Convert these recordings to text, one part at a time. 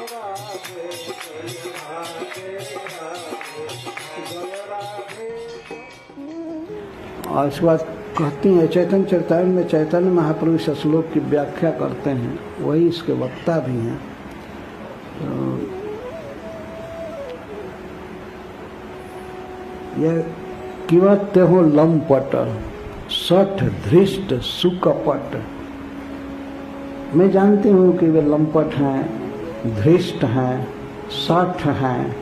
और इसके बाद कहती हैं चैतन्य चरितामृत में चैतन्य महाप्रभु इस श्लोक की व्याख्या करते हैं, वही इसके वक्ता भी हैं। यह किवत हो लंपट सठ धृष्ट सुकपट। मैं जानती हूँ कि वे लंपट हैं, धृष्ट हैं, सठ हैं,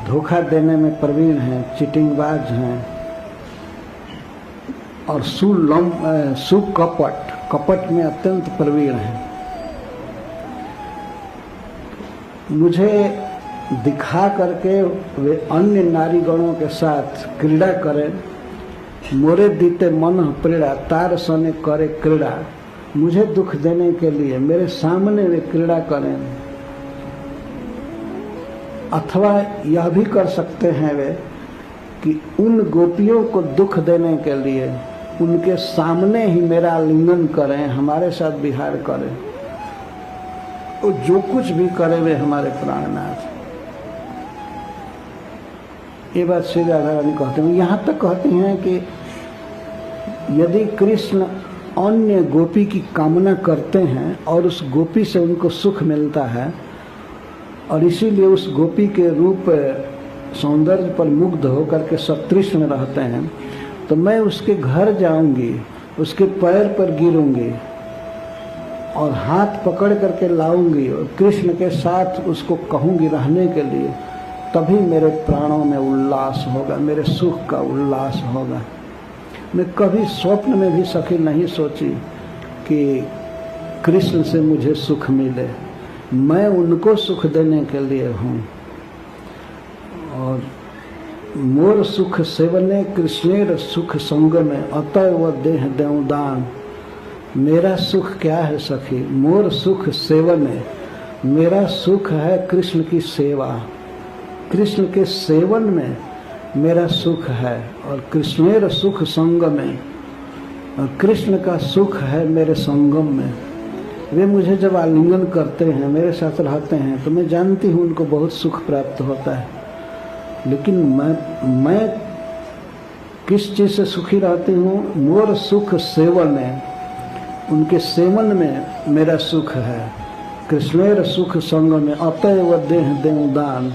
धोखा देने में प्रवीण हैं, चिटिंगबाज हैं और सुकपट, कपट में अत्यंत प्रवीण हैं। मुझे दिखा करके वे अन्य नारीगणों के साथ क्रीड़ा करें, मोरे दीते मन प्रेड़ा तार सने करे क्रीड़ा। मुझे दुख देने के लिए मेरे सामने वे क्रीड़ा करें, अथवा यह भी कर सकते हैं वे कि उन गोपियों को दुख देने के लिए उनके सामने ही मेरा आलिंगन करें, हमारे साथ विहार करें, और जो कुछ भी करे वे हमारे प्राणनाथ। ये बात श्री राधा रानी कहते हैं। यहाँ तक कहती हैं कि यदि कृष्ण अन्य गोपी की कामना करते हैं और उस गोपी से उनको सुख मिलता है और इसीलिए उस गोपी के रूप सौंदर्य पर मुग्ध होकर के सतृष्ण रहते हैं, तो मैं उसके घर जाऊंगी, उसके पैर पर गिरूंगी और हाथ पकड़ करके लाऊंगी और कृष्ण के साथ उसको कहूंगी रहने के लिए, तभी मेरे प्राणों में उल्लास होगा, मेरे सुख का उल्लास होगा। मैं कभी स्वप्न में भी सखी नहीं सोची कि कृष्ण से मुझे सुख मिले, मैं उनको सुख देने के लिए हूँ। और मोर सुख सेवने कृष्णेर सुख संग में अतएव देह देऊं दान। मेरा सुख क्या है सखी? मोर सुख सेवने, मेरा सुख है कृष्ण की सेवा, कृष्ण के सेवन में मेरा सुख है। और कृष्णेर सुख संग में, और कृष्ण का सुख है मेरे संगम में। वे मुझे जब आलिंगन करते हैं, मेरे साथ रहते हैं, तो मैं जानती हूँ उनको बहुत सुख प्राप्त होता है। लेकिन मैं किस चीज़ से सुखी रहती हूँ? मोर सुख सेवन है, उनके सेवन में मेरा सुख है। कृष्णेर सुख संग में अतएव देह देऊं दान।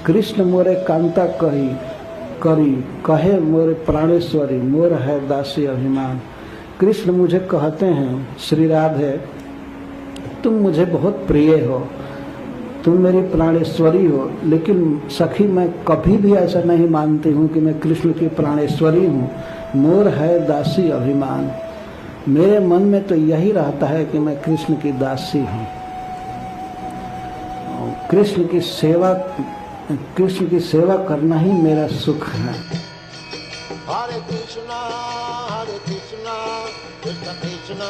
कृष्ण मोरे कांता करी कहे मोरे प्राणेश्वरी, मोर है दासी अभिमान। कृष्ण मुझे कहते हैं, श्री राधे तुम मुझे बहुत प्रिय हो, तुम मेरी प्राणेश्वरी हो। लेकिन सखी मैं कभी भी ऐसा नहीं मानती हूँ कि मैं कृष्ण की प्राणेश्वरी हूँ। मोर है दासी अभिमान। मेरे मन में तो यही रहता है कि मैं कृष्ण की दासी हूँ। कृष्ण की सेवा करना ही मेरा सुख है। हरे कृष्णा कृष्ण कृष्ण